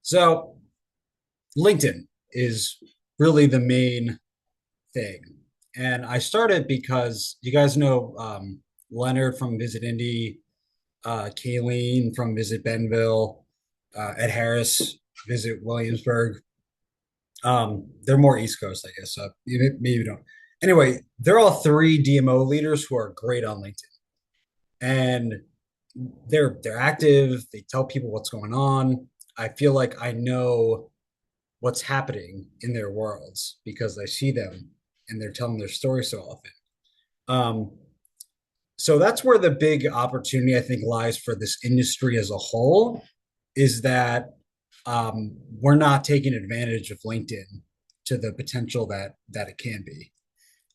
So LinkedIn is really the main thing. And I started because you guys know Leonard from Visit Indy, Kayleen from Visit Benville, Ed Harris, Visit Williamsburg. They're more East Coast, I guess. Maybe you don't. Anyway, they're all three DMO leaders who are great on LinkedIn, and they're active. They tell people what's going on. I feel like I know what's happening in their worlds because I see them and they're telling their story so often. Um, so that's where the big opportunity I think lies for this industry as a whole is that we're not taking advantage of LinkedIn to the potential that it can be.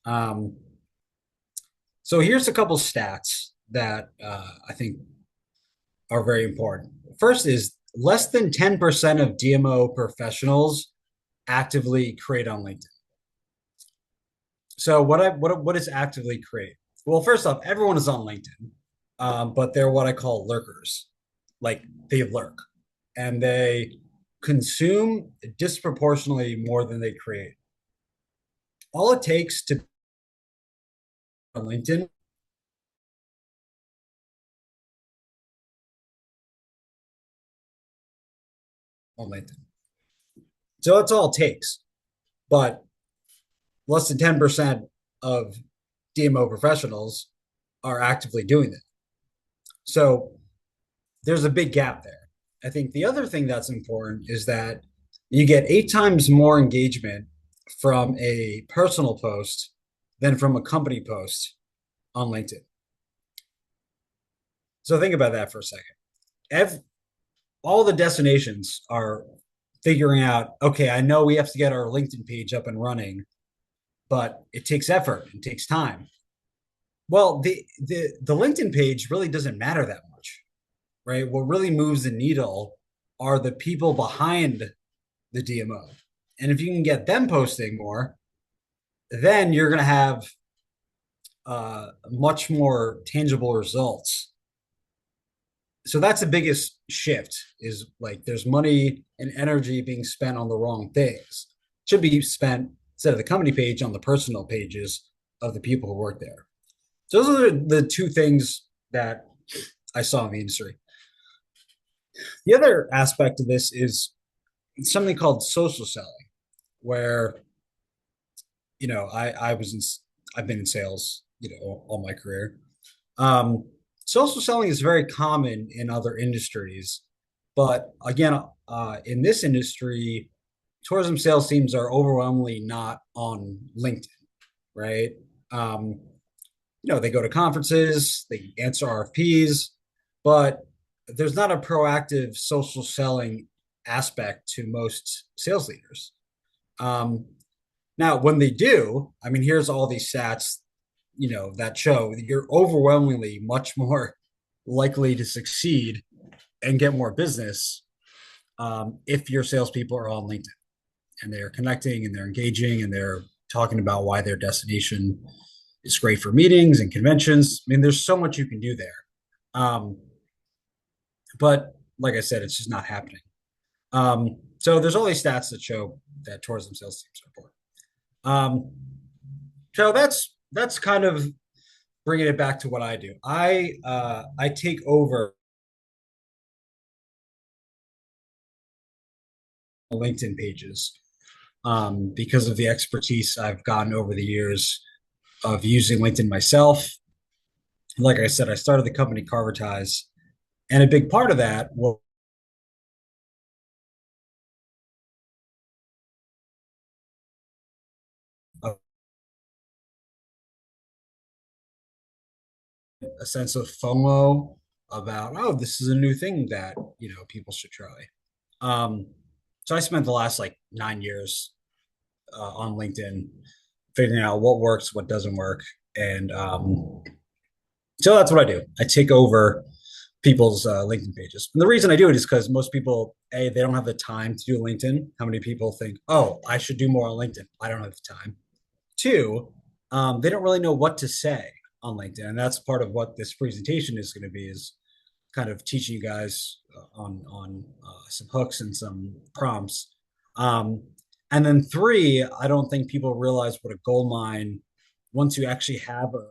Um, so here's a couple stats that I think are very important. First is less than 10% of DMO professionals actively create on LinkedIn. So what is actively create? Well, first off, everyone is on LinkedIn, but they're what I call lurkers. Like they lurk and they consume disproportionately more than they create. All it takes to on LinkedIn on LinkedIn. So that's all it takes. But less than 10% of DMO professionals are actively doing it. So there's a big gap there. I think the other thing that's important is that you get 8 times more engagement from a personal post than from a company post on LinkedIn. So think about that for a second. All the destinations are figuring out, okay, I know we have to get our LinkedIn page up and running, but it takes effort, it takes time. Well, the LinkedIn page really doesn't matter that much, right? What really moves the needle are the people behind the DMO. And if you can get them posting more, then you're going to have much more tangible results. So that's the biggest shift is like there's money and energy being spent on the wrong things. It should be spent instead of the company page on the personal pages of the people who work there. So those are the two things that I saw in the industry. The other aspect of this is something called social selling, where I've been in sales, all my career. Um, Social selling is very common in other industries, but again, in this industry, tourism sales teams are overwhelmingly not on LinkedIn, right? Um, they go to conferences, they answer RFPs, but there's not a proactive social selling aspect to most sales leaders. Um, Now, when they do, I mean, here's all these stats, that show that you're overwhelmingly much more likely to succeed and get more business if your salespeople are on LinkedIn and they're connecting and they're engaging and they're talking about why their destination is great for meetings and conventions. I mean, there's so much you can do there. Um, but like I said, it's just not happening. So there's all these stats that show that tourism sales teams are important. So that's kind of bringing it back to what I do. I take over LinkedIn pages because of the expertise I've gotten over the years of using LinkedIn myself. Like I said, I started the company Carvertise, and a big part of that was a sense of FOMO about, oh, this is a new thing that people should try. Um, so I spent the last like 9 years on LinkedIn figuring out what works, what doesn't work, and so that's what I do. I take over people's LinkedIn pages. And the reason I do it is because most people, A, they don't have the time to do LinkedIn. How many people think, oh, I should do more on LinkedIn? I don't have the time. Two, they don't really know what to say on LinkedIn. And that's part of what this presentation is going to be is kind of teaching you guys on some hooks and some prompts. Um, and then three, I don't think people realize what a gold mine. Once you actually have a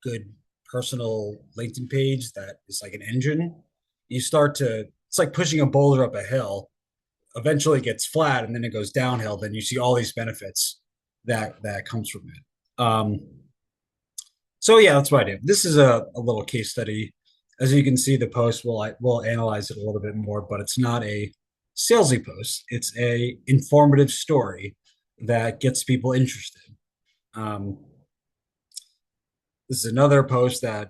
good personal LinkedIn page that is like an engine, you start to. It's like pushing a boulder up a hill. Eventually, it gets flat, and then it goes downhill. Then you see all these benefits that comes from it. So yeah, that's what I do. This is a little case study. As you can see, the post will analyze it a little bit more, but it's not a salesy post. It's a informative story that gets people interested. Um, this is another post that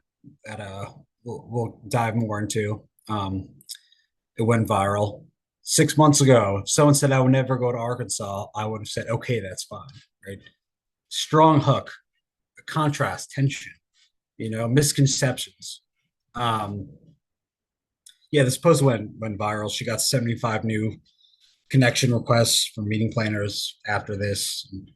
we'll dive more into. It went viral 6 months ago. If someone said I would never go to Arkansas, I would have said, okay, that's fine, right? Strong hook, contrast, tension, misconceptions. Um, yeah, this post went viral. She got 75 new connection requests from meeting planners after this. And,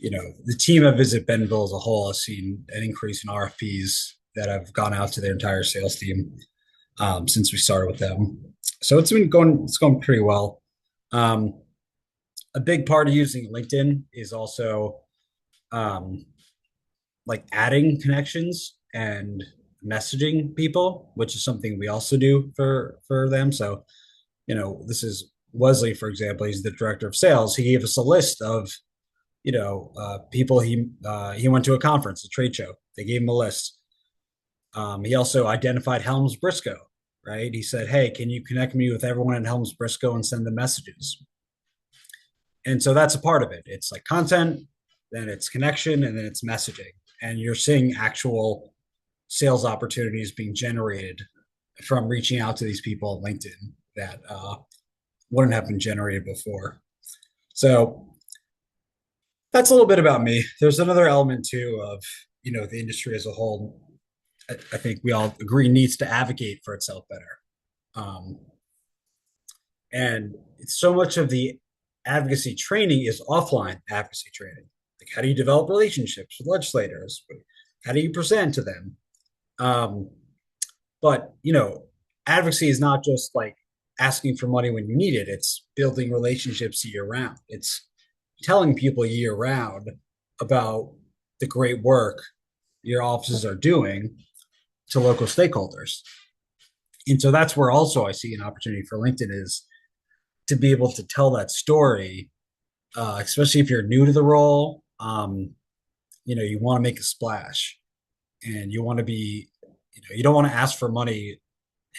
the team at Visit Bentonville as a whole has seen an increase in RFPs that have gone out to their entire sales team since we started with them. So it's going pretty well. Um, a big part of using LinkedIn is also um, like adding connections and messaging people, which is something we also do for them. So, this is Wesley, for example. He's the director of sales. He gave us a list of people he went to a conference, a trade show. They gave him a list. He also identified Helms Briscoe, right? He said, "Hey, can you connect me with everyone at Helms Briscoe and send them messages?" And so that's a part of it. It's like content, then it's connection, and then it's messaging. And you're seeing actual sales opportunities being generated from reaching out to these people on LinkedIn that wouldn't have been generated before. So that's a little bit about me. There's another element too of the industry as a whole. I think we all agree needs to advocate for itself better. Um, and so much of the advocacy training is offline advocacy training. Like, how do you develop relationships with legislators? How do you present to them? Um, but advocacy is not just like asking for money when you need it. It's building relationships year round. It's telling people year round about the great work your offices are doing to local stakeholders. And so that's where also I see an opportunity for LinkedIn is to be able to tell that story, especially if you're new to the role. You want to make a splash, and you want to be, you don't want to ask for money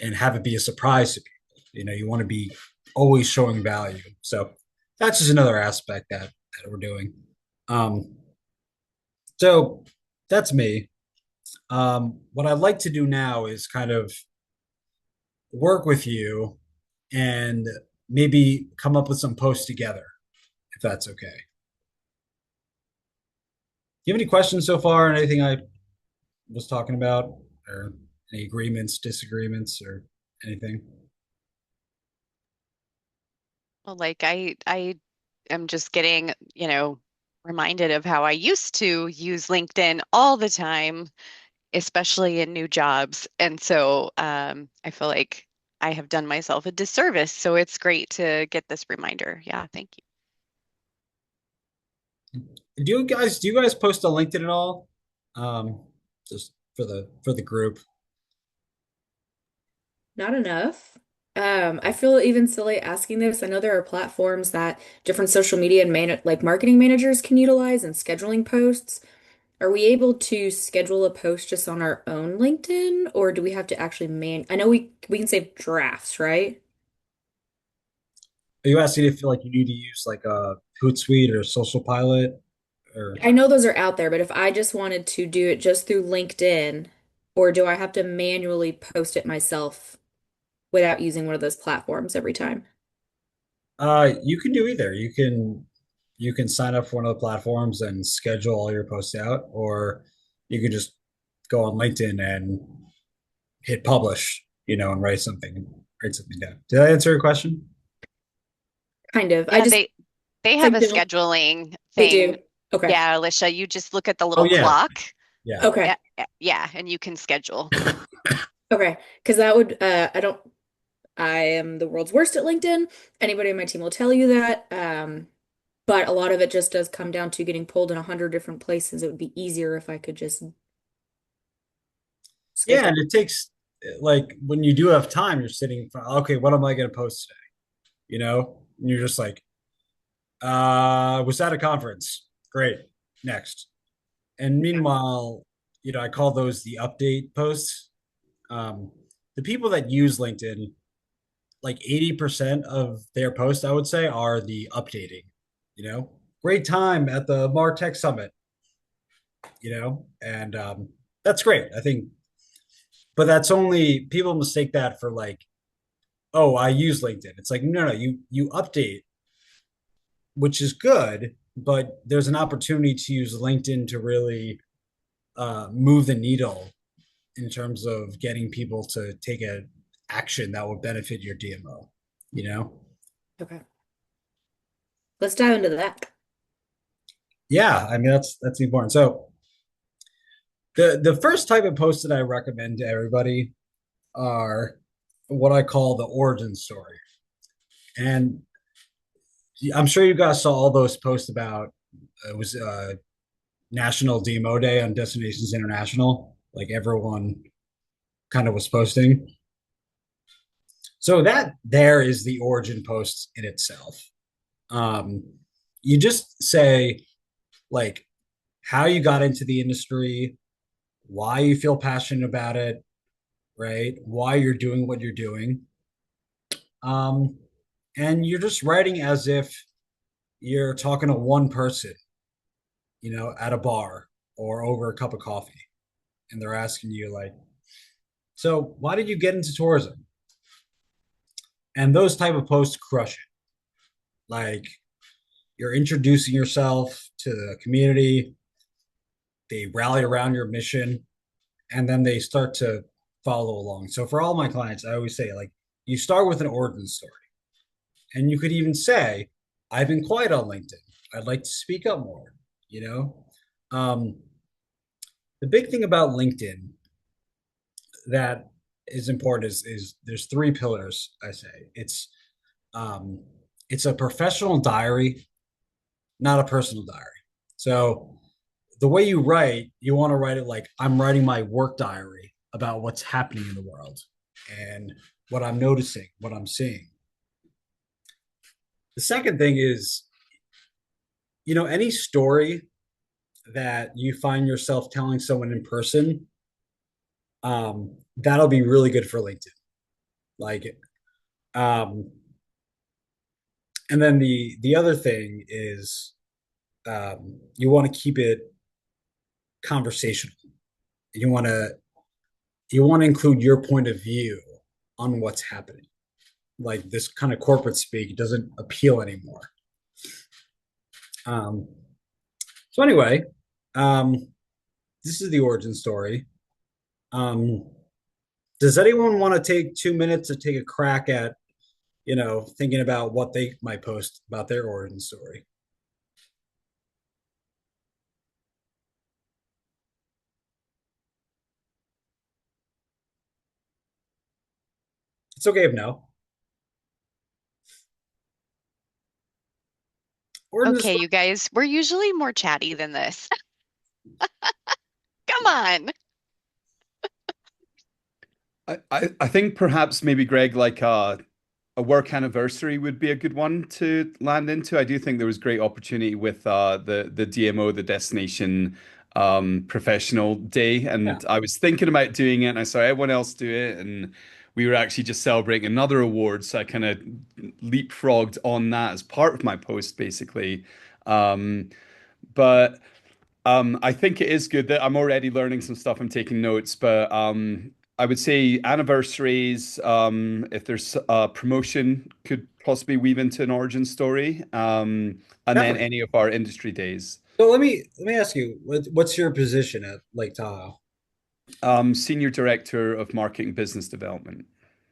and have it be a surprise to people. You want to be always showing value. So that's just another aspect that we're doing. Um, so that's me. What I'd like to do now is kind of work with you and maybe come up with some posts together, if that's okay. Do you have any questions so far on anything I was talking about, or any agreements, disagreements, or anything? Well, like I am just getting, reminded of how I used to use LinkedIn all the time, especially in new jobs. And so I feel like I have done myself a disservice. So it's great to get this reminder. Yeah, thank you. Do you guys post on LinkedIn at all? Um, just for the group. Not enough. I feel even silly asking this. I know there are platforms that different social media and like marketing managers can utilize in scheduling posts. Are we able to schedule a post just on our own LinkedIn, or do we have to actually I know we can save drafts, right? Are you asking if like you need to use like a Hootsuite or Social Pilot or I know those are out there, but if I just wanted to do it just through LinkedIn, or do I have to manually post it myself without using one of those platforms every time? you can do either. You can sign up for one of the platforms and schedule all your posts out, or you can just go on LinkedIn and hit publish, and write something down. Did I answer your question? Kind of. I Yeah, just they have a something scheduling they do. thing. Okay. Yeah, Alicia, you just look at the Oh little yeah, clock. yeah. Okay. Yeah, yeah, and you can schedule. Okay, because that would I am the world's worst at LinkedIn. Anybody on my team will tell you that. But a lot of it just does come down to getting pulled in 100 different places. It would be easier if I could just Yeah, and schedule. it takes like when you do have time, you're sitting, okay, what am I going to post today? You know, and you're just like, was at a conference. Great. Next. And meanwhile, I call those the update posts. Um, the people that use LinkedIn, like 80% of their posts, I would say, are the updating, great time at the Martech Summit, and that's great. I think, but that's only people mistake that for like, oh, I use LinkedIn. It's like, no, no, you update, which is good, but there's an opportunity to use LinkedIn to really move the needle in terms of getting people to take a action that will benefit your DMO, you know? Okay, let's dive into that. Yeah, I mean that's important. So the first type of post that I recommend to everybody are what I call the origin story. And I'm sure you guys saw all those posts about it was National DMO Day on Destinations International. Like everyone kind of was posting. So that there is the origin post in itself. Um, you just say like how you got into the industry, why you feel passionate about it, right? Why you're doing what you're doing. Um, and you're just writing as if you're talking to one person, at a bar or over a cup of coffee. And they're asking you, like, so why did you get into tourism? And those type of posts crush it. Like, you're introducing yourself to the community, they rally around your mission, and then they start to follow along. So for all my clients, I always say, like, you start with an origin story. And you could even say, I've been quiet on LinkedIn. I'd like to speak up more, you know? The big thing about LinkedIn that is important is there's three pillars, I say. Um, it's a professional diary, not a personal diary. So the way you write, you want to write it like I'm writing my work diary about what's happening in the world and what I'm noticing, what I'm seeing. The second thing is, any story that you find yourself telling someone in person, that'll be really good for LinkedIn. Like, um, and then the other thing is, you want to keep it conversational. You want to you want to include your point of view on what's happening. Like this kind of corporate speak doesn't appeal anymore. Um, so anyway, um, this is the origin story. Um, does anyone want to take 2 minutes to take a crack at, thinking about what they might post about their origin story? It's okay if no. Origin Okay, story. you guys, we're usually more chatty than this. Come on. I think perhaps maybe Greg, like a work anniversary would be a good one to land into. I do think there was great opportunity with the DMO, the Destination Professional Day, Yeah. and I was thinking about doing it, and I saw everyone else do it, and we were actually just celebrating another award, so I kind of leapfrogged on that as part of my post, basically. Um, but I think it is good that I'm already learning some stuff. I'm taking notes, but I would say anniversaries, if there's a promotion, could possibly weave into an origin story, and then Definitely. any of our industry days. So let me ask you, what's your position at Lake Tahoe? Senior Director of Marketing Business Development.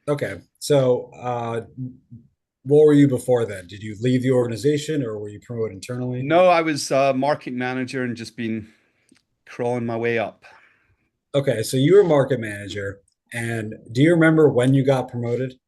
Okay. So what were you before then? Did you leave the organization or were you promoted internally? No, I was marketing manager and just been crawling my way up. Okay, so you were market manager, And do you remember when you got promoted?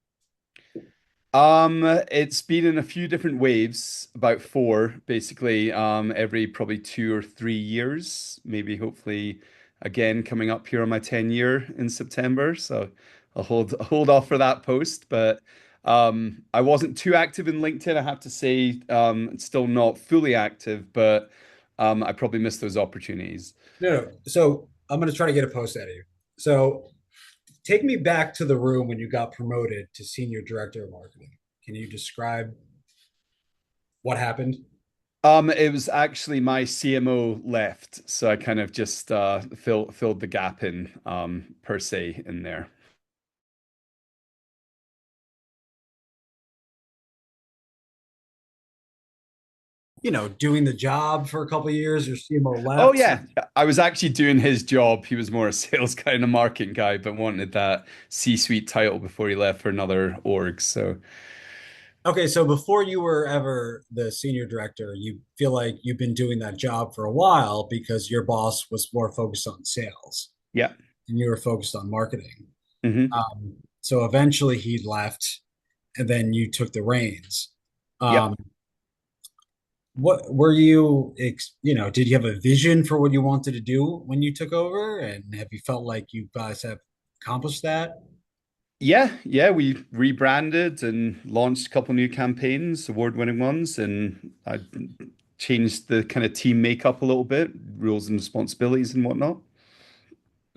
It's been in a few different waves, about four, basically, every probably 2 or 3 years, maybe hopefully again coming up here on my 10 year in September. So I'll hold off for that post, but I wasn't too active in LinkedIn, I have to say. It's still not fully active, but I probably missed those opportunities. No, no. So I'm going to try to get a post out of you. So take me back to the room when you got promoted to senior director of marketing. Can you describe what happened? It was actually my CMO left, so I kind of just filled the gap in per se in there. Doing the job for a couple of years, your CMO Oh left. yeah, I was actually doing his job. He was more a sales guy and a marketing guy, but wanted that C-suite title before he left for another org. So Okay, so before you were ever the senior director, you feel like you've been doing that job for a while because your boss was more focused on sales yeah. and you were focused on marketing. Hmm. So eventually he left and then you took the reins. Yep. Um, what were did you have a vision for what you wanted to do when you took over? And have you felt like you guys have accomplished that? Yeah, we rebranded and launched a couple new campaigns, award-winning ones, and I changed the kind of team makeup a little bit, roles and responsibilities and whatnot.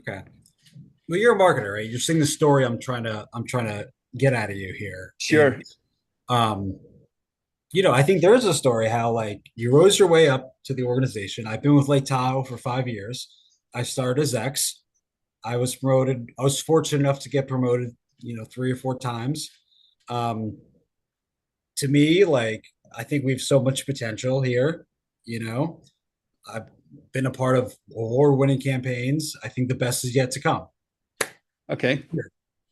Okay. Well, you're a marketer, right? You're seeing the story I'm trying to get out of you here is Sure. um I think there's a story how like you rose your way up to the organization. I've been with Lake Tahoe for 5 years. I started as X. I was promoted. I was fortunate enough to get promoted, 3 or 4 times. Um, to me, like I think we have so much potential here. You know, I've been a part of award-winning campaigns. I think the best is yet to come. Okay.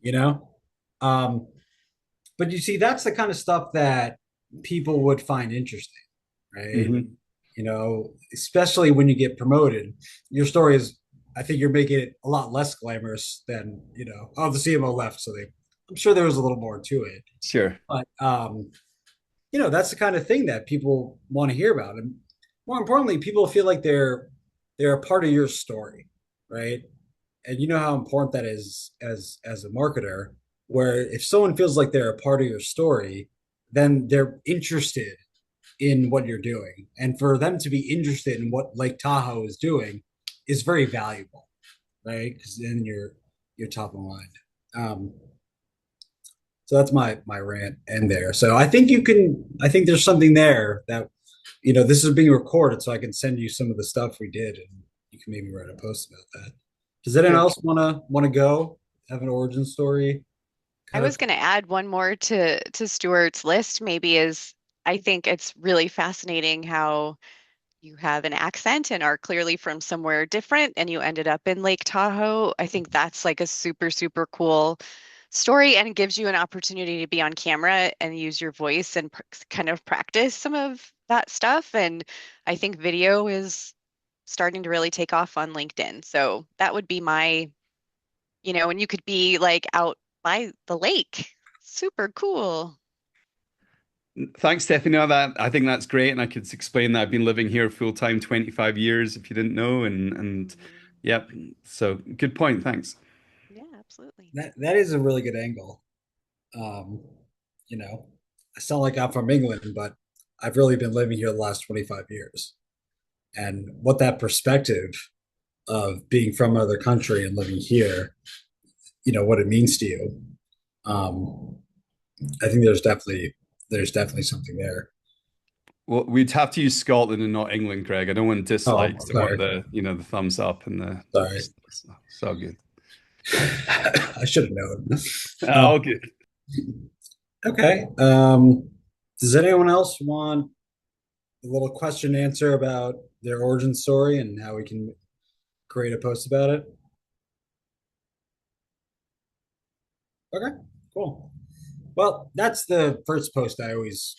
You know, um, but you see, that's the kind of stuff that people would find interesting, right? Hmm. Especially when you get promoted. Your story is, I think you're making it a lot less glamorous than, oh, the CMO left. I'm sure there was a little more to it. Sure. But, that's the kind of thing that people want to hear about. And more importantly, people feel like they're a part of your story, right? And you know how important that is as a marketer, where if someone feels like they're a part of your story, then they're interested in what you're doing. And for them to be interested in what Lake Tahoe is doing is very valuable, right? Because then you're top of mind. Um, so that's my rant end there. So I think there's something there that this is being recorded, so I can send you some of the stuff we did, and you can maybe write a post about that. Does anyone Sure. else wanna go have an origin story? I Kind was of. going to add one more to Stuart's list, maybe is I think it's really fascinating how you have an accent and are clearly from somewhere different and you ended up in Lake Tahoe. I think that's like a super, super cool story and it gives you an opportunity to be on camera and use your voice and kind of practice some of that stuff. And I think video is starting to really take off on LinkedIn. So that would be and you could be like out by the lake. Super cool. Thanks, Stephanie. No, that I think that's great, and I could explain that I've been living here full time 25 years, if you didn't know, and Mhm. yep. So good point. Thanks. Yeah, absolutely. That is a really good angle. Um, you know, I sound like I'm from England, but I've really been living here the last 25 years. And what that perspective of being from another country and living here, what it means to you. Um, I think there's definitely something there. Well, we'd have to use Scotland and not England, Greg. I don't want Oh, dislikes. I want sorry. the thumbs up and the Sorry. so good. I should have known. Um, Oh, good. okay. Does anyone else want a little question and answer about their origin story and how we can create a post about it? Okay, cool. Well, that's the first post I always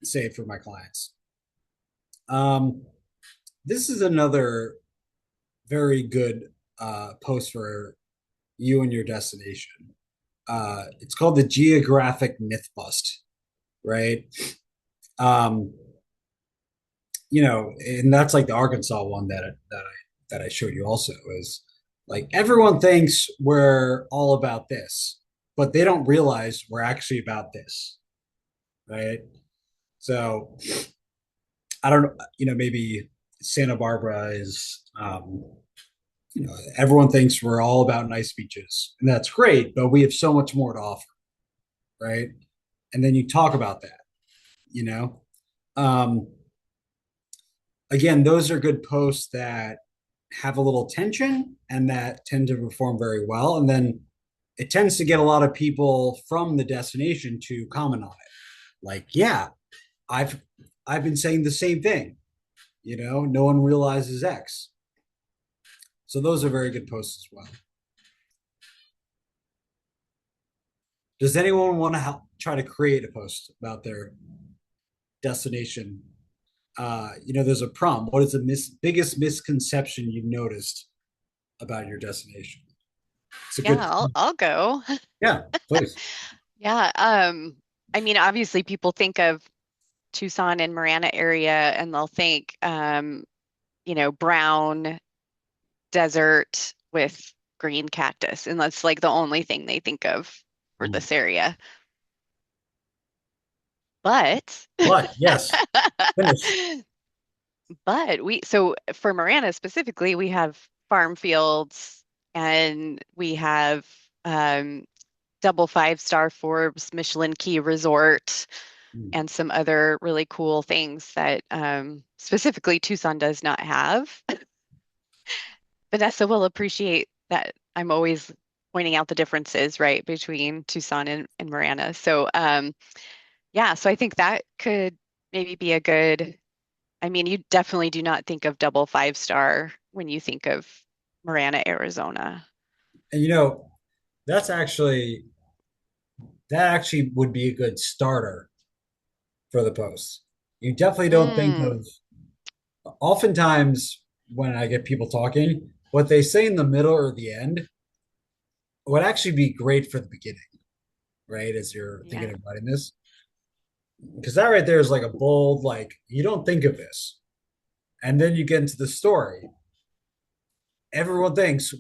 save for my clients. Um, this is another very good post for you and your destination. It's called the Geographic Myth Bust, right? Um, and that's like the Arkansas one that I showed you also is like everyone thinks we're all about this, but they don't realize we're actually about this, right? So I don't know, maybe Santa Barbara is, everyone thinks we're all about nice beaches, and that's great, but we have so much more to offer, right? And then you talk about that, you know. Um, again, those are good posts that have a little tension and that tend to perform very well. And then it tends to get a lot of people from the destination to comment on it. Like, yeah, I've I've been saying the same thing. No one realizes X. So those are very good posts as well. Does anyone want to try to create a post about their destination? There's a prompt. What is the biggest misconception you've noticed about your destination? It's a Yeah, good. I'll go. Yeah, please. Yeah, I mean, obviously people think of Tucson and Marana area and they'll think brown desert with green cactus, and that's like the only thing they think of for this area. But Yes, finish. But so for Marana specifically, we have farm fields and we have double 5-star Forbes Michelin Key Resort and some other really cool things that specifically Tucson does not have. Vanessa will appreciate that I'm always pointing out the differences, right, between Tucson and Marana. So yeah, so I think that could maybe be a good, I mean, you definitely do not think of double 5-star when you think of Marana, Arizona. And that's actually would be a good starter for the post. You definitely don't think of, oftentimes when I get people talking, what they say in the middle or the end would actually be great for the beginning, right? As you're thinking of writing this. Because that right there is like a bold, like, you don't think of this. And then you get into the story. Everyone thinks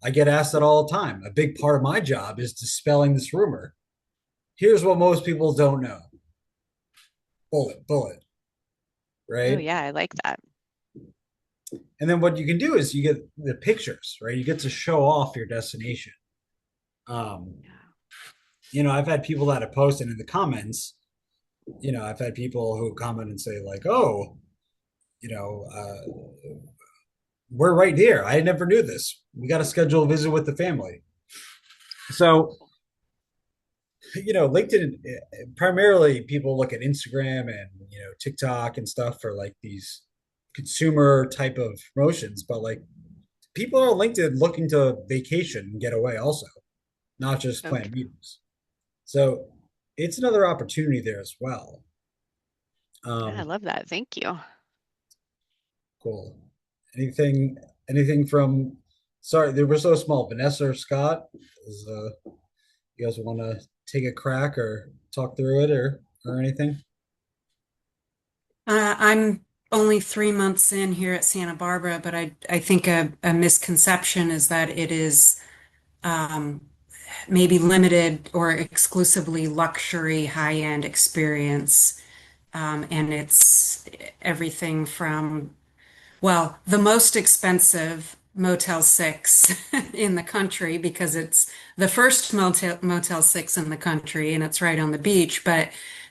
I get asked that all the time. A big part of my job is dispelling this rumor. Here's what most people don't know. Bullet, right? Oh, yeah, I like that. And then what you can do is you get the pictures, right? You get to show off your destination. I've had people that have posted in the comments, I've had people who comment and say like, oh, we're right here. I never knew this. We got to schedule a visit with the family. So, LinkedIn, primarily people look at Instagram and, TikTok and stuff for like these consumer type of promotions, but like people are on LinkedIn looking to vacation and get away also, not just plan meetings. So it's another opportunity there as well. I love that. Thank you. Cool. Anything from, sorry, they were so small. Vanessa or Scott, you guys want to take a crack or talk through it or anything? I'm only 3 months in here at Santa Barbara, but I think a misconception is that it is maybe limited or exclusively luxury high-end experience. And it's everything from, well, the most expensive Motel 6 in the country because it's the first Motel 6 in the country and it's right on the beach, but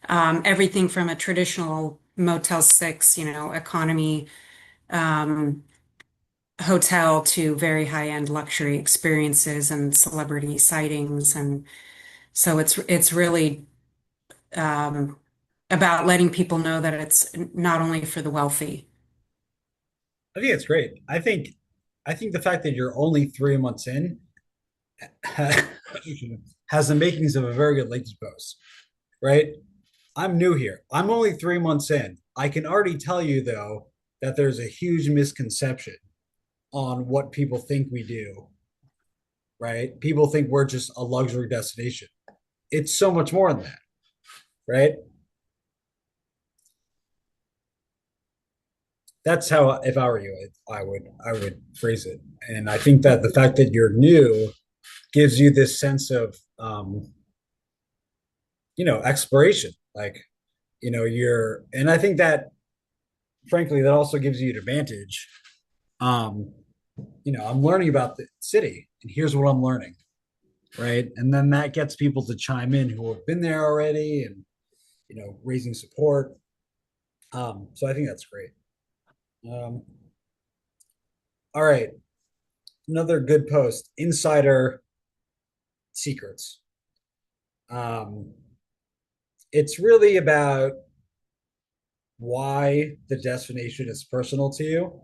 everything from a traditional Motel 6, economy hotel to very high-end luxury experiences and celebrity sightings. And so it's really about letting people know that it's not only for the wealthy. I think it's great. I think the fact that you're only 3 months in has the makings of a very good LinkedIn post, right? I'm new here. I'm only 3 months in. I can already tell you though that there's a huge misconception on what people think we do right? People think we're just a luxury destination. It's so much more than that, right? That's how, if I were you, I would phrase it. And I think that the fact that you're new gives you this sense of exploration. Like, and I think that frankly that also gives you an advantage. Um, I'm learning about the city, and here's what I'm learning, right? And then that gets people to chime in who have been there already, and raising support. So I think that's great. Um, all right, another good post: insider secrets. Um, it's really about why the destination is personal to you.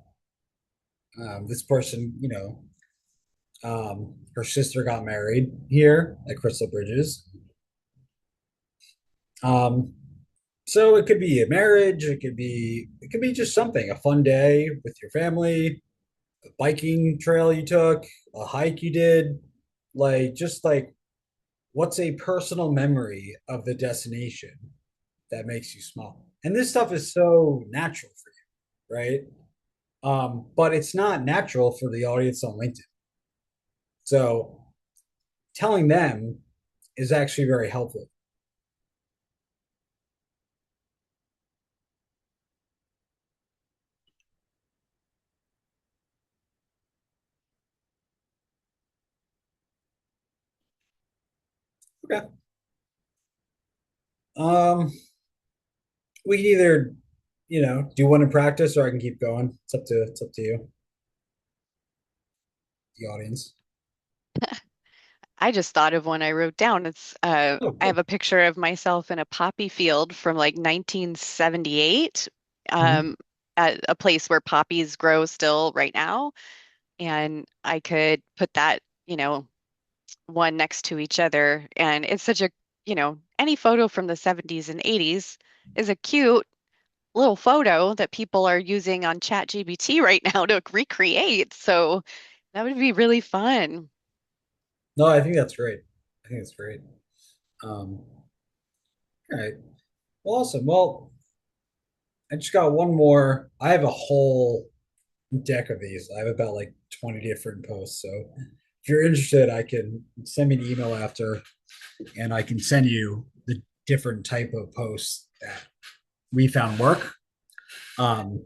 This person, her sister got married here at Crystal Bridges. Um, so it could be a marriage, it could be just something, a fun day with your family, a biking trail you took, a hike you did, just like what's a personal memory of the destination that makes you smile. And this stuff is so natural for you, right? But it's not natural for the audience on LinkedIn. So telling them is actually very helpful. Okay. Um, we can either, do one in practice, or I can keep going. It's up to you, the audience. I just thought of one I wrote down. Oh, I have cool. a picture of myself in a poppy field from like 1978, Mhm. um, at a place where poppies grow still right now. And I could put that, one next to each other. And it's such a, any photo from the 70s and 80s is a cute little photo that people are using on ChatGPT right now to recreate. So that would be really fun. No, I think that's great. I think that's great. Um, all right. Well, awesome. Well, I just got one more. I have a whole deck of these. I have about like 20 different posts. So if you're interested, I can send me an email after, and I can send you the different type of posts that we found work. Um,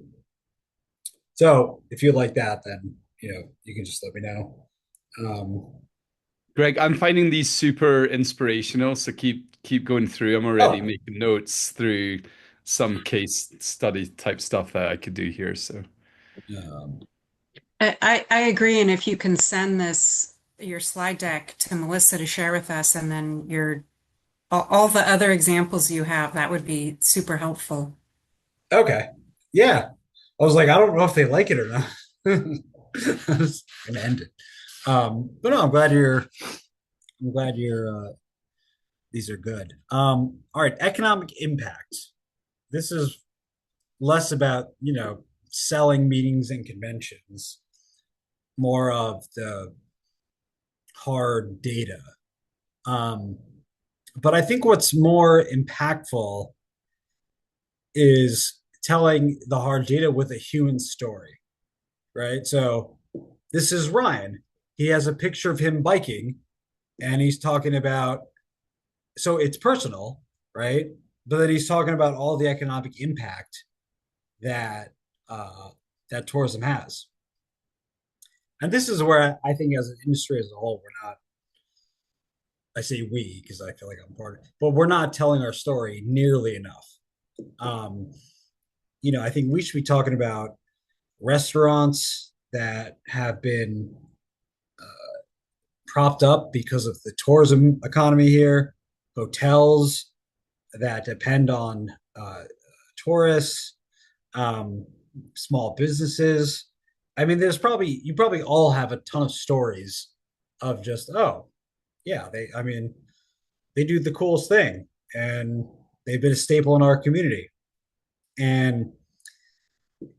so if you like that, then you can just let me know. Um, Greg, I'm finding these super inspirational, so keep going through. I'm already oh, making notes through some case study type stuff that I could do here. So um, I agree. And if you can send your slide deck to Melissa to share with us, and then all the other examples you have, that would be super helpful. okay, yeah. I was like, I don't know if they like it or not. I was gonna end it. But no, I'm glad you're these are good. All right, economic impact. This is less about, selling meetings and conventions, more of the hard data. Um, but I think what's more impactful is telling the hard data with a human story, right? So this is Ryan. He has a picture of him biking, and he's talking about, so it's personal, right? But then he's talking about all the economic impact that uh, that tourism has. And this is where I think, as an industry as a whole, we're not. I say we because I feel like I'm part of it, but we're not telling our story nearly enough. Um, I think we should be talking about restaurants that have been propped up because of the tourism economy here, hotels that depend on tourists, um, small businesses. I mean, you probably all have a ton of stories of just, oh, yeah, I mean, they do the coolest thing, and they've been a staple in our community. And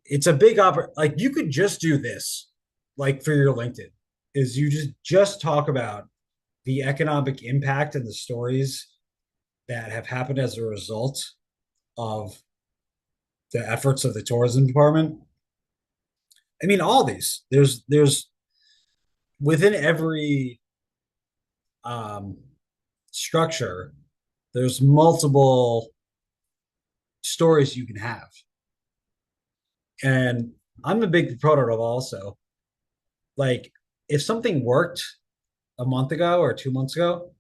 it's a big like you could just do this, like for your LinkedIn. is you just talk about the economic impact and the stories that have happened as a result of the efforts of the tourism department. I mean, all these. There's within every um, structure, there's multiple stories you can have. And I'm a big proponent of also, like, if something worked a month ago or 2 months ago,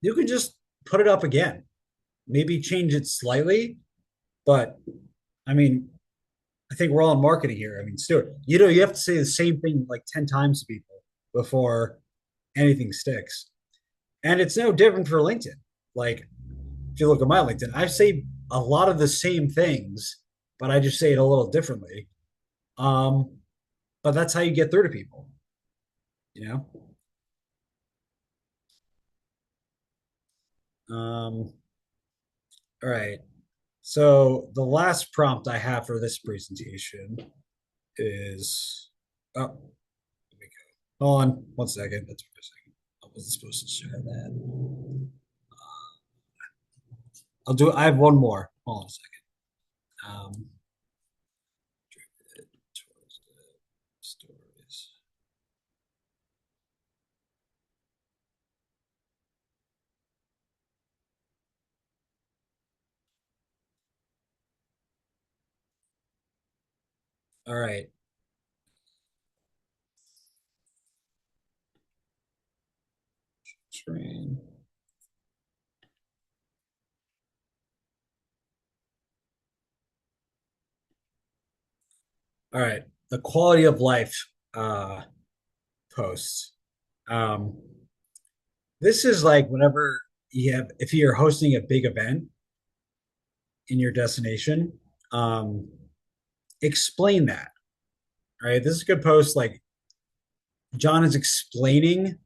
you can just put it up again. Maybe change it slightly, but I mean, I think we're all in marketing here. I mean, Stuart, you have to say the same thing like 10 times to people before anything sticks. And it's no different for LinkedIn. Like, if you look at my LinkedIn, I say a lot of the same things, but I just say it a little differently. Um, but that's how you get through to people, you know? All right. So the last prompt I have for this presentation is, oh, here we go. Hold on 1 second. That's missing. I wasn't supposed to share that. I have one more. Hold on a second. Um, stories. All right. Screen. All right. The quality of life posts. Um, this is like whenever if you're hosting a big event in your destination, um, explain that. Right. This is a good post. Like John is explaining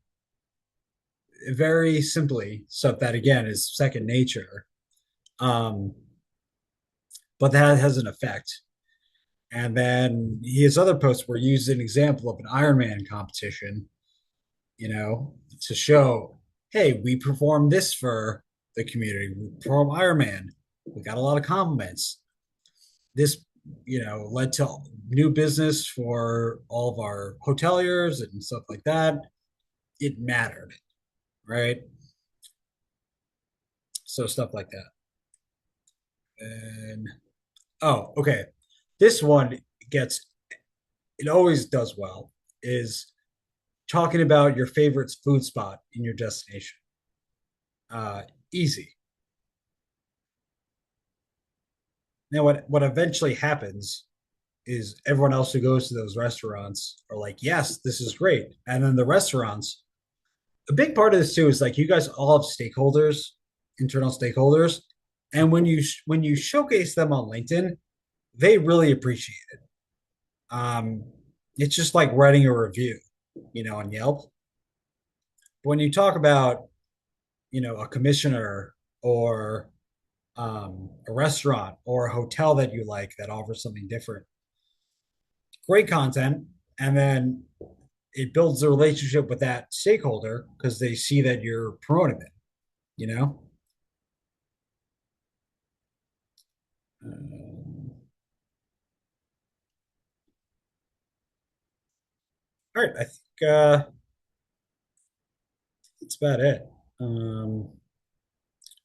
very simply stuff that again is second nature. Um, but that has an effect. And then his other posts were used an example of an Ironman competition, to show, hey, we performed this for the community. We performed Ironman. We got a lot of compliments. This, led to new business for all of our hoteliers and stuff like that. It mattered, right? So stuff like that. And oh, okay. This one gets it always does well is talking about your favorite food spot in your destination. Easy. Now, what eventually happens is everyone else who goes to those restaurants are like, yes, this is great. And then the restaurants, a big part of this too is like you guys all have stakeholders, internal stakeholders, and when you showcase them on LinkedIn, they really appreciate it. Um, it's just like writing a review, on Yelp. But when you talk about, a commissioner or a restaurant or a hotel that you like that offers something different, great content, and then it builds a relationship with that stakeholder because they see that you're promoting it, you know? All right, I think that's about it. Um,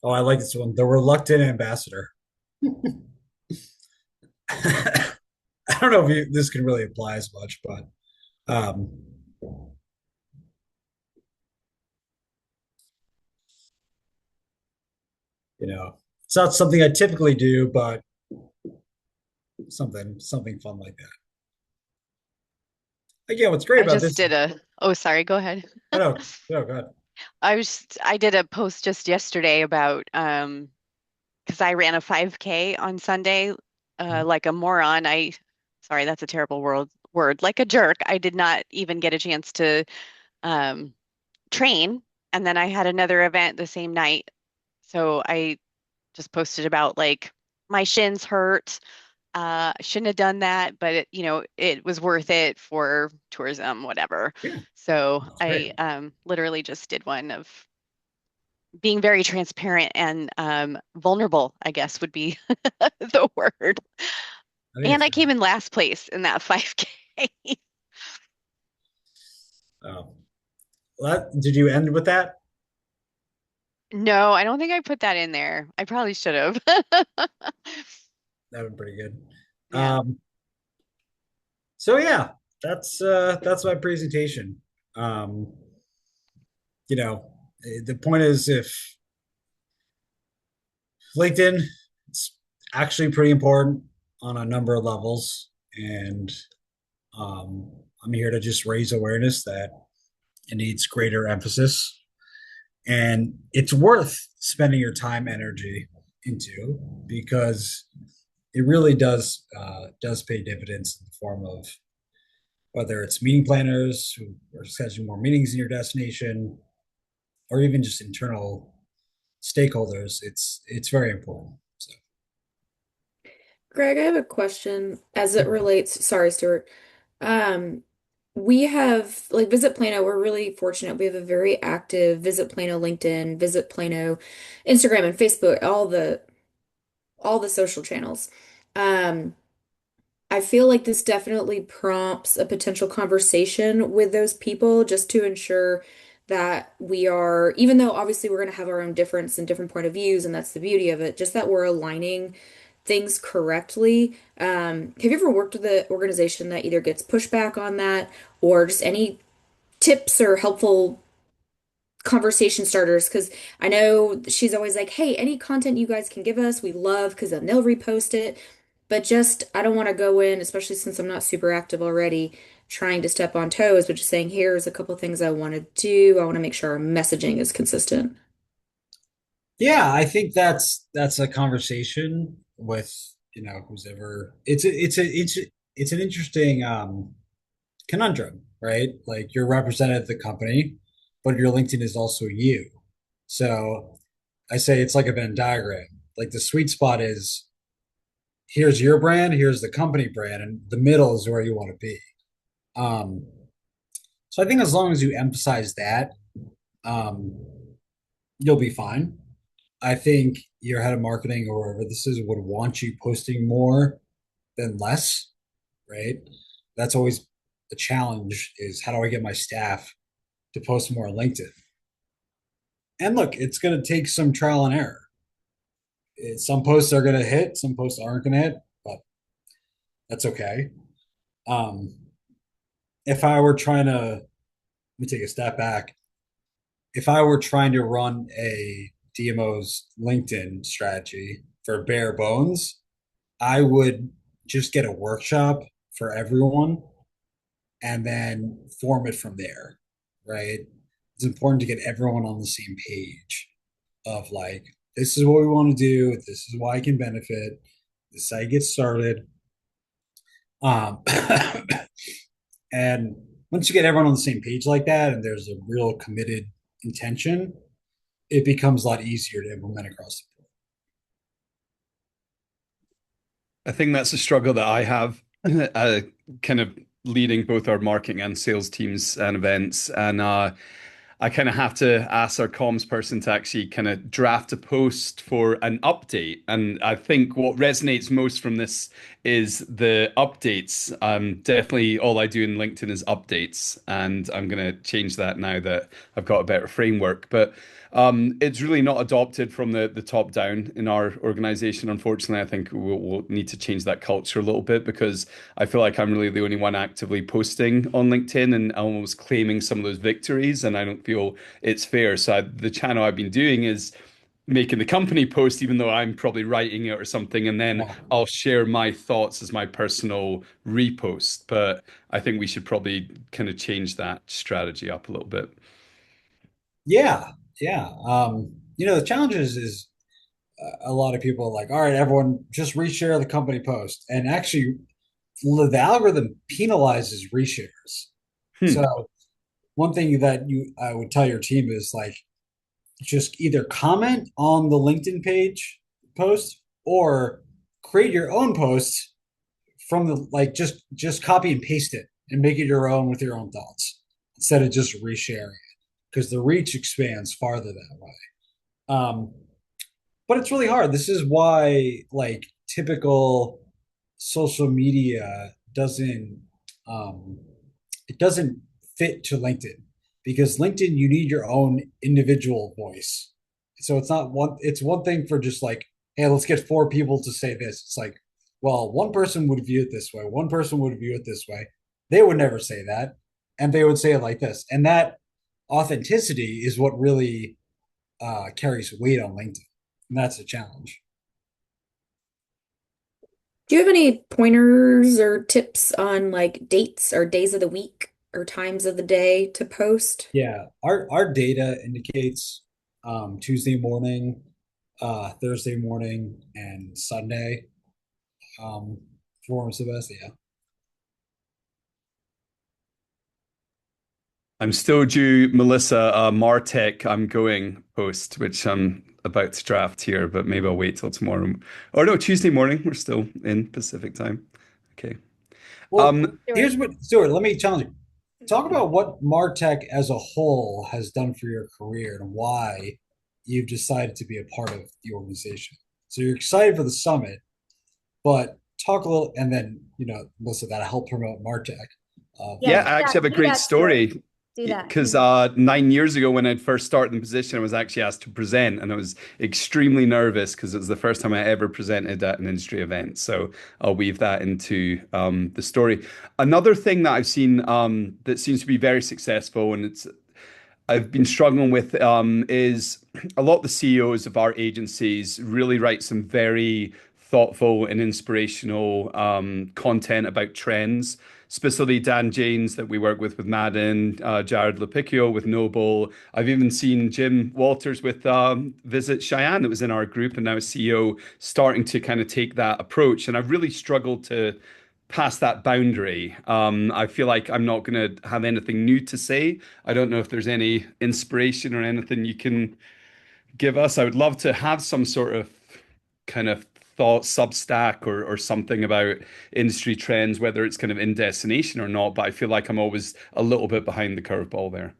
oh, I like this one. The reluctant ambassador. I don't know if this can really apply as much, but um, it's not something I typically do, but something fun like that. Again, what's great I about just this? did oh, sorry, go ahead. I know, no, go ahead. I did a post just yesterday about because I ran a 5K on Sunday like a moron. Sorry, that's a terrible word. Like a jerk. I did not even get a chance to um train, and then I had another event the same night. So I just posted about like my shins hurt. shouldn't have done that, but it was worth it for tourism, whatever. Yeah, So that's great. I literally just did one of being very transparent and vulnerable, I guess would be the word. I think And it's I great. came in last place in that 5K. Oh, did you end with that? No, I don't think I put that in there. I probably should have. That would be pretty good. Yeah. So yeah, that's my presentation. Um, the point is if LinkedIn, it's actually pretty important on a number of levels, and um, I'm here to just raise awareness that it needs greater emphasis, and it's worth spending your time, energy into because it really does pay dividends in the form of whether it's meeting planners who are scheduling more meetings in your destination, or even just internal stakeholders. It's very important. So Greg, I have a question as it relates. Sorry, Stuart. Um, we have like Visit Plano. We're really fortunate. We have a very active Visit Plano LinkedIn, Visit Plano Instagram and Facebook, all the social channels. Um, I feel like this definitely prompts a potential conversation with those people just to ensure that we are, even though obviously we're going to have our own difference and different point of views, and that's the beauty of it, just that we're aligning things correctly. Have you ever worked with an organization that either gets pushback on that or just any tips or helpful conversation starters? Because I know she's always like, hey, any content you guys can give us, we love because then they'll repost it. But just, I don't want to go in, especially since I'm not super active already, trying to step on toes, but just saying, here's a couple things I want to do. I want to make sure our messaging is consistent. yeah, I think that's a conversation with who's ever. It's an interesting conundrum, right? Like you're represented the company, but your LinkedIn is also you. So I say it's like a Venn diagram. Like the sweet spot is here's your brand, here's the company brand, and the middle is where you want to be. Um, so I think as long as you emphasize that, um, you'll be fine. I think your head of marketing or whoever this is would want you posting more than less, right? That's always the challenge is how do I get my staff to post more on LinkedIn? And look, it's going to take some trial and error. Some posts are going to hit, some posts aren't going to hit, but that's okay. Um, if I were trying to, let me take a step back. If I were trying to run a DMO's LinkedIn strategy for bare bones, I would just get a workshop for everyone and then form it from there, right? It's important to get everyone on the same page of like, this is what we want to do, this is why I can benefit, this is how you get started. Um, and once you get everyone on the same page like that, and there's a real committed intention, it becomes a lot easier to implement across the board. I think that's a struggle that I have, kind of leading both our marketing and sales teams and events. And I kind of have to ask our comms person to actually kind of draft a post for an update. And I think what resonates most from this is the updates. Definitely all I do in LinkedIn is updates, and I'm going to change that now that I've got a better framework. But it's really not adopted from the top down in our organization. Unfortunately, I think we'll need to change that culture a little bit because I feel like I'm really the only one actively posting on LinkedIn and almost claiming some of those victories, and I don't feel it's fair. So the channel I've been doing is making the company post, even though I'm probably writing it or something, and then Yeah. I'll share my thoughts as my personal repost. But I think we should probably kind of change that strategy up a little bit. Yeah, yeah. The challenge is a lot of people are like, all right, everyone just reshare the company post. And actually, the algorithm penalizes reshares. Hmm. So one thing that I would tell your team is like just either comment on the LinkedIn page post or create your own post from the like just copy and paste it and make it your own with your own thoughts instead of just resharing it because the reach expands farther that way. But it's really hard. This is why like typical social media um, it doesn't fit to LinkedIn because LinkedIn you need your own individual voice. So it's one thing for just like, hey, let's get four people to say this. It's like, well, one person would view it this way, one person would view it this way. They would never say that. And they would say it like this. And that authenticity is what really carries weight on LinkedIn. And that's a challenge. Do you have any pointers or tips on like dates or days of the week or times of the day to post? Yeah, our data indicates Tuesday morning, Thursday morning, and Sunday performance the best. Yeah. I'm still due Melissa Martech I'm going post, which I'm about to draft here, but maybe I'll wait till tomorrow. Or no, Tuesday morning. We're still in Pacific time. Okay. Well, Um, here's what, Stuart, let me challenge you. Talk about what Martech as a whole has done for your career and why you've decided to be a part of the organization. So you're excited for the summit, but talk a little, and then, Melissa, that'll help promote Martech. yeah, Yeah, I actually have a do great that, Stuart. story. Do that. Because 9 years ago, when I'd first started in the position, I was actually asked to present, and I was extremely nervous because it was the first time I ever presented at an industry event. So I'll weave that into the story. Another thing that I've seen that seems to be very successful, and I've been struggling with is a lot of the CEOs of our agencies really write some very thoughtful and inspirational content about trends. Specifically, Dan Janes that we work with Madden, Jared Lopicchio with Noble. I've even seen Jim Walters with Visit Cheyenne that was in our group and now CEO starting to kind of take that approach. And I've really struggled to past that boundary. I feel like I'm not going to have anything new to say. I don't know if there's any inspiration or anything you can give us. I would love to have some sort of kind of thought substack or something about industry trends, whether it's kind of in destination or not. But I feel like I'm always a little bit behind the curveball there.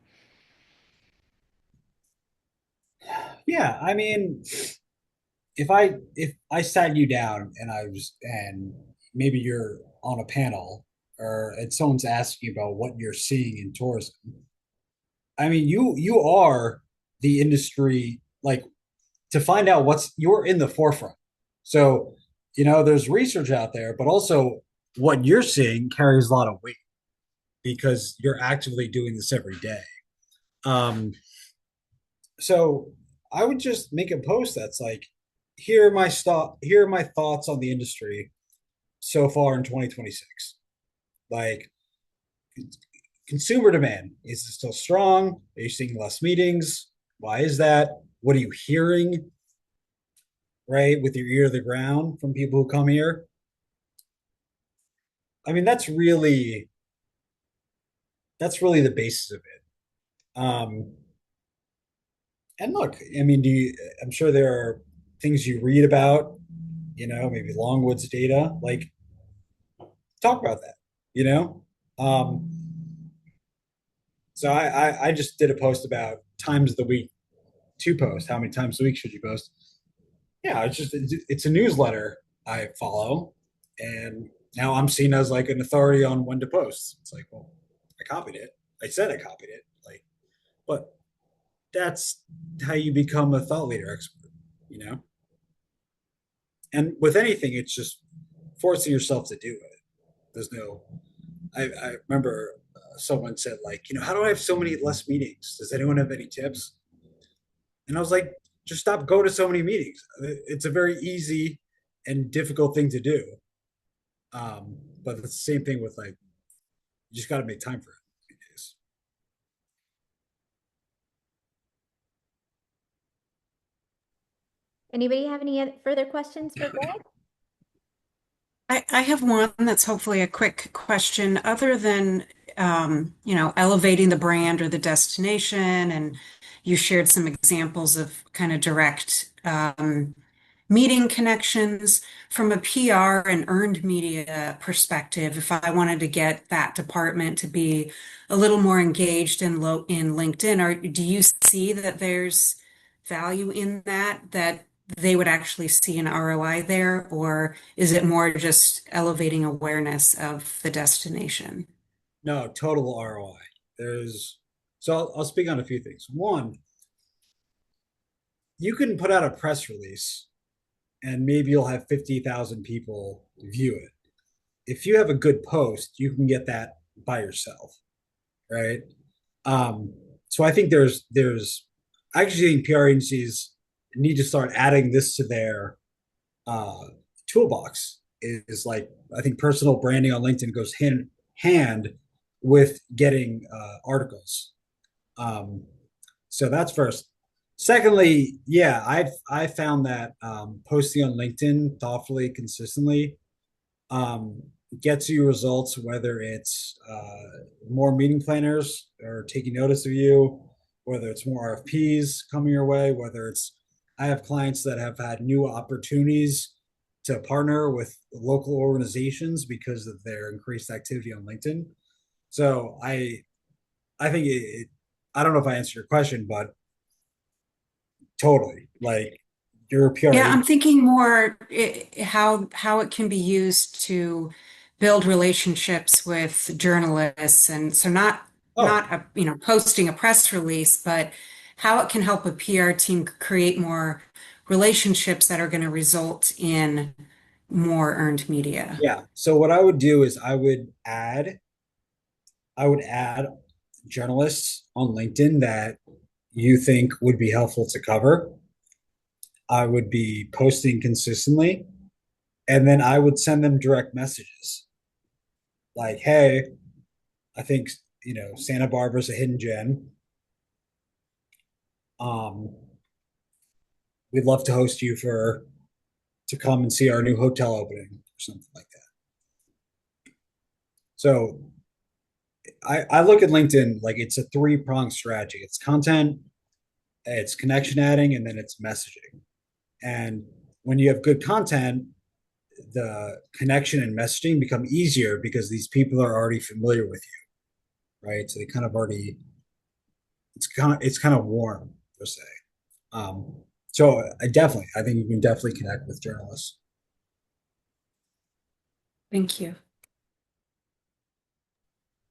Yeah, I mean, if I sat you down and maybe you're on a panel and someone's asking about what you're seeing in tourism, I mean, you are the industry like to find out you're in the forefront. So, there's research out there, but also what you're seeing carries a lot of weight because you're actively doing this every day. Um, so I would just make a post that's like, here are my thoughts on the industry so far in 2026. Like consumer demand, is it still strong? Are you seeing less meetings? Why is that? What are you hearing? Right, with your ear to the ground from people who come here. I mean, that's really the basis of it. And look, I mean, I'm sure there are things you read about, maybe Longwood's data, like talk about that, you know? Um, so I just did a post about times of the week to post. How many times a week should you post? Yeah, it's a newsletter I follow, and now I'm seen as like an authority on when to post. It's like, well, I copied it. I said I copied it. Like, but that's how you become a thought leader expert, you know? And with anything, it's just forcing yourself to do it. There's no, I remember someone said, like, how do I have so many less meetings? Does anyone have any tips? And I was like, just stop going to so many meetings. It's a very easy and difficult thing to do. But it's the same thing with like, you just got to make time for it. Anybody have any further questions for Greg? I have one that's hopefully a quick question. Other than, elevating the brand or the destination, and you shared some examples of kind of direct meeting connections from a PR and earned media perspective. If I wanted to get that department to be a little more engaged in LinkedIn, or do you see that there's value in that they would actually see an ROI there, or is it more just elevating awareness of the destination? No, total ROI. There's so I'll speak on a few things. One, you can put out a press release and maybe you'll have 50,000 people view it. If you have a good post, you can get that by yourself, right? Um, so I think there's actually think PR agencies need to start adding this to their uh, toolbox. Is like I think personal branding on LinkedIn goes hand with getting articles. Um, so that's first. Secondly, yeah, I found that posting on LinkedIn thoughtfully, consistently, um, gets you results. Whether it's more meeting planners or taking notice of you, whether it's more RFPs coming your way, whether it's I have clients that have had new opportunities to partner with local organizations because of their increased activity on LinkedIn. So I think I don't know if I answered your question, but totally. Like your Yeah, PRA. I'm thinking more how it can be used to build relationships with journalists, and so Oh, not posting a press release, but how it can help a PR team create more relationships that are going to result in more earned media. yeah. So what I would do is I would add journalists on LinkedIn that you think would be helpful to cover. I would be posting consistently, and then I would send them direct messages like, "Hey, I think Santa Barbara's a hidden gem. Um, we'd love to host you for to come and see our new hotel opening or something like that." So I look at LinkedIn like it's a three-pronged strategy. It's content, it's connection adding, and then it's messaging. And when you have good content, the connection and messaging become easier because these people are already familiar with you, right? So they kind of already it's kind of warm per se. Um, so I think you can definitely connect with journalists. Thank you.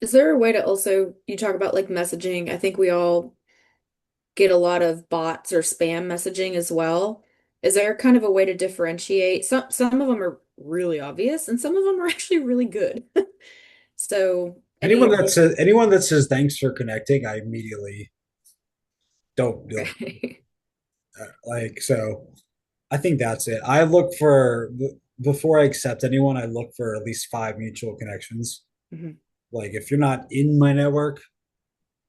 Is there a way to also, you talk about like messaging? I think we all get a lot of bots or spam messaging as well. Is there kind of a way to differentiate? Some of them are really obvious and some of them are actually really good. So any Anyone that says thanks for connecting, I immediately don't do okay. like so. I think that's it. I look for before I accept anyone, I look for at least five mutual connections. Mhm. Like if you're not in my network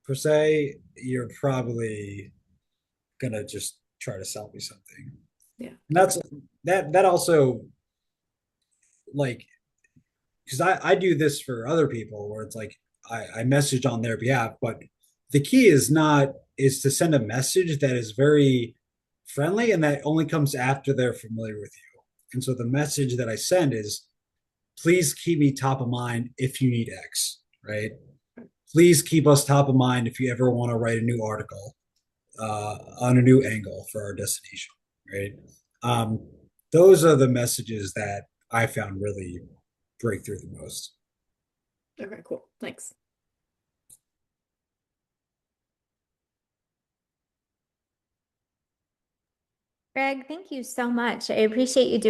per se, you're probably gonna just try to sell me something. Yeah. And Okay. that also like because I do this for other people where it's like I message on their behalf, but the key is to send a message that is very friendly and that only comes after they're familiar with you. And so the message that I send is please keep me top of mind if you need X, right? Please keep us top of mind if you ever want to write a new article on a new angle for our destination, right? Um, those are the messages that I found really break through the most. Okay, cool. Thanks. Greg, thank you so much. I appreciate you doing